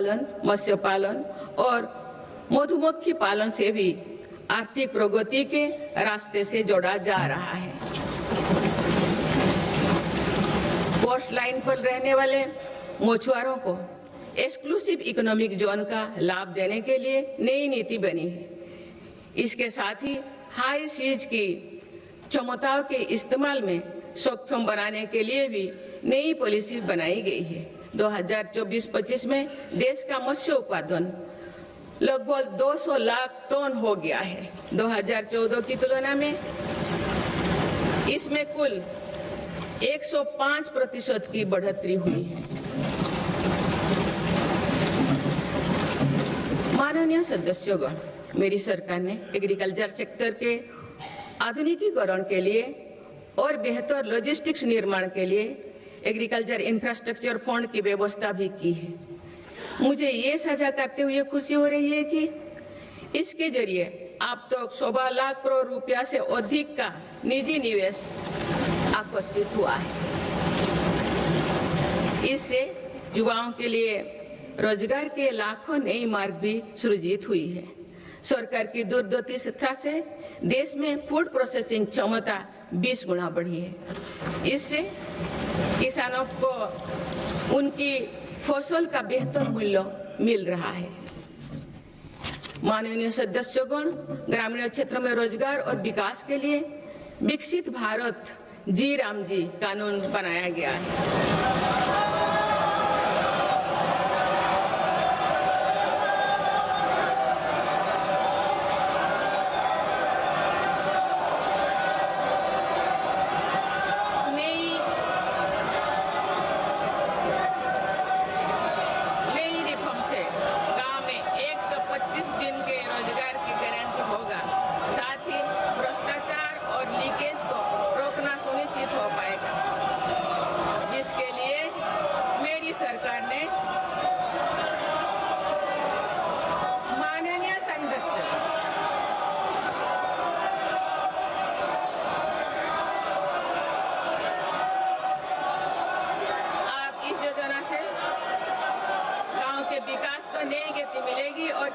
पालन, मत्स्य पालन और मधुमक्खी पालन से भी आर्थिक प्रगति के रास्ते से जोड़ा जा रहा है। कोस्ट लाइन पर रहने वाले मछुआरों को एक्सक्लूसिव इकोनॉमिक जोन का लाभ देने के लिए नई नीति बनी है। इसके साथ ही हाई सीज की क्षमताओं के इस्तेमाल में सक्षम बनाने के लिए भी नई पॉलिसी बनाई गई है। 2024-25 में देश का मत्स्य उत्पादन लगभग 200 लाख टन हो गया है। 2014 की तुलना में इसमें कुल 105% की बढ़ोतरी हुई है। माननीय सदस्यगण, मेरी सरकार ने एग्रीकल्चर सेक्टर के आधुनिकीकरण के लिए और बेहतर लॉजिस्टिक्स निर्माण के लिए एग्रीकल्चर इंफ्रास्ट्रक्चर फंड की व्यवस्था भी की है। मुझे ये साझा करते हुए खुशी हो रही है कि इसके जरिए अब तक 1.25 लाख करोड़ रुपया से अधिक का निजी निवेश आकर्षित हुआ है। इससे युवाओं के लिए रोजगार के लाखों नए मार्ग भी सृजित हुई है। सरकार की दूरदर्शिता से देश में फूड प्रोसेसिंग क्षमता 20 गुना बढ़ी है। इससे किसानों को उनकी फसल का बेहतर मूल्य मिल रहा है। माननीय सदस्यगण, ग्रामीण क्षेत्र में रोजगार और विकास के लिए विकसित भारत जी राम जी कानून बनाया गया है।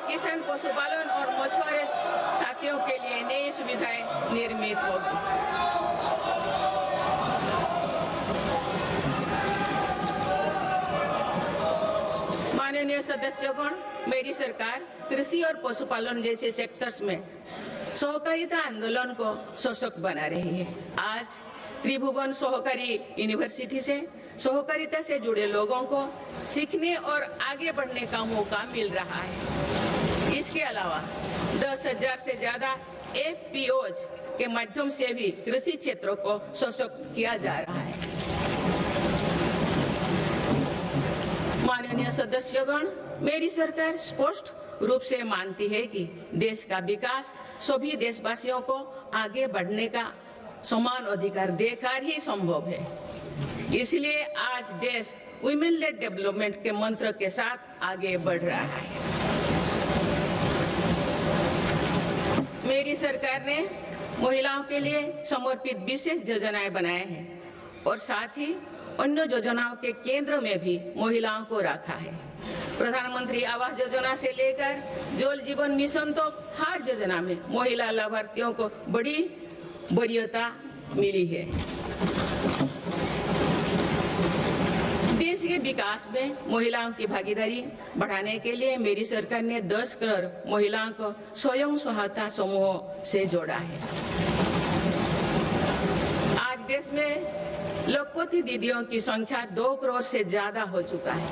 किसान, पशुपालन और मछुआरे साथियों के लिए नई सुविधाएं निर्मित होगी। माननीय सदस्यगण, मेरी सरकार कृषि और पशुपालन जैसे सेक्टर्स में सहकारिता आंदोलन को सशक्त बना रही है। आज त्रिभुवन सहकारी यूनिवर्सिटी से सहकारिता से जुड़े लोगों को सीखने और आगे बढ़ने का मौका मिल रहा है। इसके अलावा 10,000 से ज्यादा FPOs के माध्यम से भी कृषि क्षेत्रों को सशक्त किया जा रहा है। माननीय सदस्यगण, मेरी सरकार स्पष्ट रूप से मानती है कि देश का विकास सभी देशवासियों को आगे बढ़ने का समान अधिकार देकर ही संभव है। इसलिए आज देश वुमेन लेड डेवलपमेंट के मंत्र के साथ आगे बढ़ रहा है। मेरी सरकार ने महिलाओं के लिए समर्पित विशेष योजनाएं बनाए हैं और साथ ही अन्य योजनाओं के केंद्र में भी महिलाओं को रखा है। प्रधानमंत्री आवास योजना से लेकर जल जीवन मिशन तक हर योजना में महिला लाभार्थियों को बड़ी वरीयता मिली है। देश के विकास में महिलाओं की भागीदारी बढ़ाने के लिए मेरी सरकार ने 10 करोड़ महिलाओं को स्वयं सहायता समूहों से जोड़ा है। आज देश में लखपति दीदियों की संख्या 2 करोड़ से ज्यादा हो चुका है।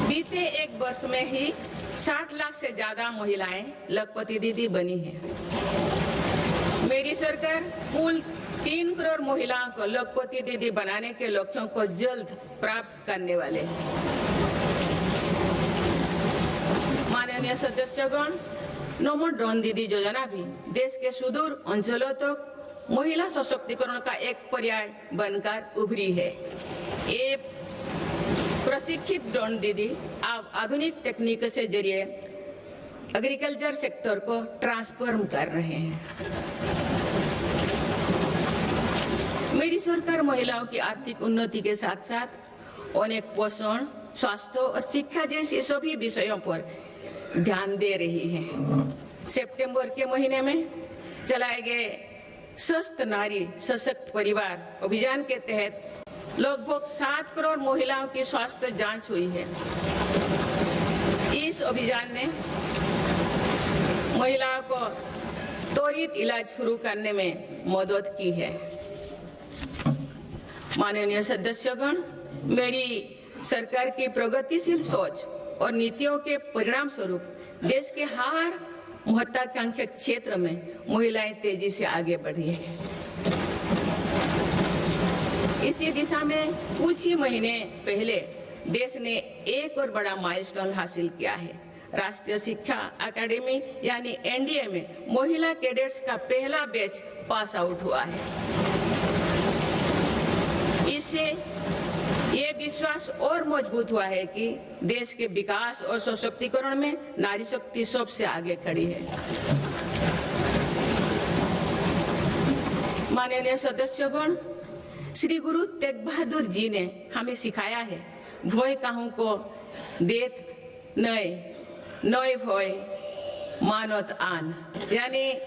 बीते एक वर्ष में ही 60 लाख से ज्यादा महिलाएं लखपति दीदी बनी हैं। मेरी सरकार कुल 3 करोड़ महिलाओं को लखपति दीदी बनाने के लक्ष्यों को जल्द प्राप्त करने वाले हैं। माननीय सदस्यगण, नमो ड्रोन दीदी योजना भी देश के सुदूर अंचलों तक महिला सशक्तिकरण का एक पर्याय बनकर उभरी है। ये प्रशिक्षित ड्रोन दीदी अब आधुनिक तकनीक से जरिए एग्रीकल्चर सेक्टर को ट्रांसफॉर्म कर रहे हैं। मेरी सरकार महिलाओं की आर्थिक उन्नति के साथ साथ उन्हें पोषण, स्वास्थ्य और शिक्षा जैसी सभी विषयों पर ध्यान दे रही है। सितंबर के महीने में चलाए गए स्वस्थ नारी सशक्त परिवार अभियान के तहत लगभग 7 करोड़ महिलाओं की स्वास्थ्य जांच हुई है। इस अभियान ने महिलाओं को त्वरित इलाज शुरू करने में मदद की है। माननीय सदस्यगण, मेरी सरकार की प्रगतिशील सोच और नीतियों के परिणाम स्वरूप देश के हर महत्वाकांक्षी क्षेत्र में महिलाएं तेजी से आगे बढ़ी है। इसी दिशा में कुछ ही महीने पहले देश ने एक और बड़ा माइलस्टोन हासिल किया है। राष्ट्रीय शिक्षा अकादमी यानी एनडीए में महिला कैडेट्स का पहला बैच पास आउट हुआ है। इससे ये विश्वास और मजबूत हुआ है कि देश के विकास और सशक्तिकरण में नारी शक्ति सबसे आगे खड़ी है। माननीय सदस्यगण, श्री गुरु तेग बहादुर जी ने हमें सिखाया है, भय काहू को देत नए भय मानत आन, यानी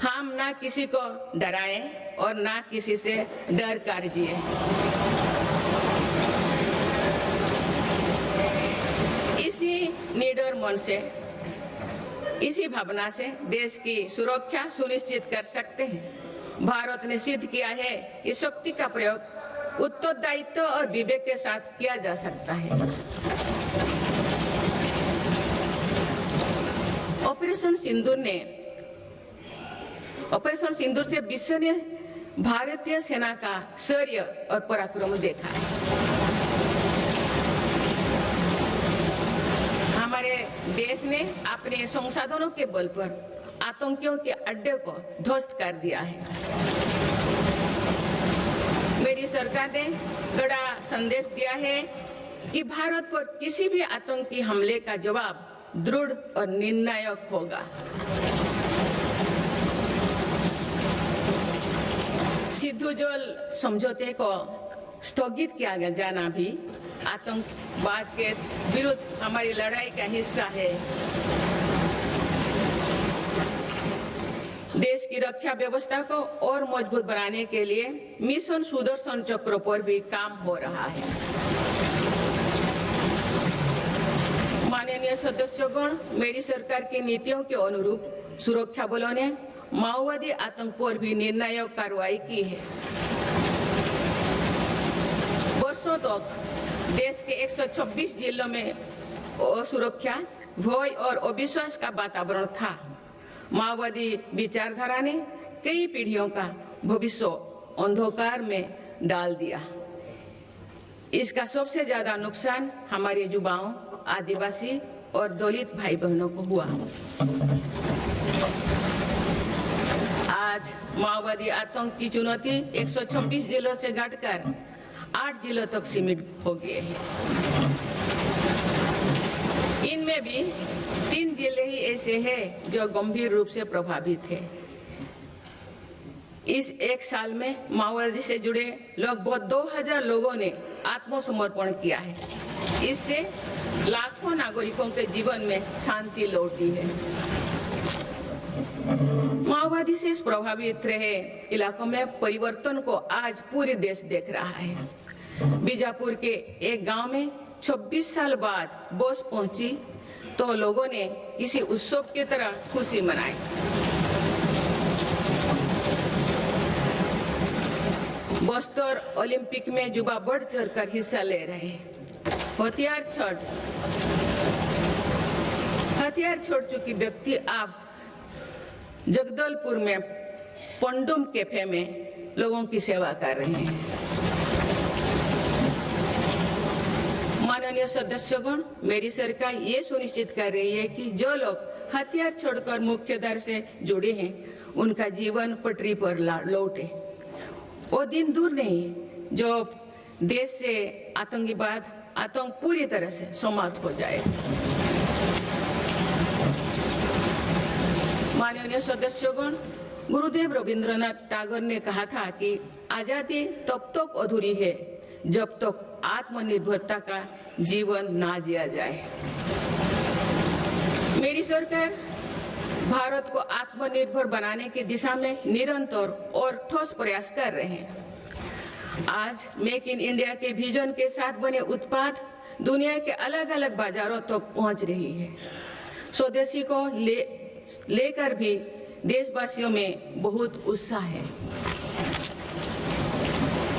हम ना किसी को डराएं और ना किसी से डर कर जिए। इसी निडर मन से, इसी भावना से देश की सुरक्षा सुनिश्चित कर सकते हैं। भारत ने सिद्ध किया है कि शक्ति का प्रयोग उत्तरदायित्व और विवेक के साथ किया जा सकता है। ऑपरेशन सिंदूर से विश्व ने भारतीय सेना का शौर्य और पराक्रम देखा है। हमारे देश ने अपने संसाधनों के बल पर आतंकियों के अड्डे को ध्वस्त कर दिया है। मेरी सरकार ने कड़ा संदेश दिया है कि भारत पर किसी भी आतंकी हमले का जवाब दृढ़ और निर्णायक होगा। सिद्धू जल समझौते को स्थगित किया जाना भी आतंकवाद के विरुद्ध हमारी लड़ाई का हिस्सा है। देश की रक्षा व्यवस्था को और मजबूत बनाने के लिए मिशन सुदर्शन चक्र पर भी काम हो रहा है। माननीय सदस्यगण, मेरी सरकार की नीतियों के अनुरूप सुरक्षा बलों ने माओवादी आतंक पर भी निर्णायक कार्रवाई की है। वर्षों तक देश के 126 जिलों में असुरक्षा, भय और अविश्वास का वातावरण था। माओवादी विचारधारा ने कई पीढ़ियों का भविष्य अंधकार में डाल दिया। इसका सबसे ज्यादा नुकसान हमारे युवाओं, आदिवासी और दलित भाई बहनों को हुआ। आज माओवादी आतंक की चुनौती 126 जिलों से घटकर 8 जिलों तक सीमित हो गए हैं। इनमें भी 3 जिले ही ऐसे हैं जो गंभीर रूप से प्रभावित है। इस एक साल में माओवादी से जुड़े लगभग 2000 लोगों ने आत्मसमर्पण किया है। इससे लाखों नागरिकों के जीवन में शांति लौटी है। माओवादी से प्रभावित रहे इलाकों में परिवर्तन को आज पूरे देश देख रहा है। बीजापुर के एक गांव में 26 साल बाद बस पहुंची तो लोगों ने किसी उत्सव की तरह खुशी मनाई। बस्तर ओलंपिक में युवा बढ़ चढ़कर हिस्सा ले रहे हैं। हथियार छोड़ चुकी व्यक्ति आज जगदलपुर में पंडुम कैफे में लोगों की सेवा कर रहे हैं। माननीय सदस्यगण, मेरी सरकार ये सुनिश्चित कर रही है कि जो लोग हथियार छोड़कर मुख्यधारा से जुड़े हैं उनका जीवन पटरी पर लौटे। वो दिन दूर नहीं जो देश से आतंक पूरी तरह से समाप्त हो जाए। माननीय सदस्यगण, गुरुदेव रविंद्रनाथ टैगोर ने कहा था कि आजादी तब तक अधूरी है जब तक आत्मनिर्भरता का जीवन ना जिया जाए। मेरी सरकार भारत को आत्मनिर्भर बनाने की दिशा में निरंतर और ठोस प्रयास कर रहे हैं। आज मेक इन इंडिया के विजन के साथ बने उत्पाद दुनिया के अलग अलग बाजारों तक पहुंच रही है। स्वदेशी को लेकर भी देशवासियों में बहुत उत्साह है।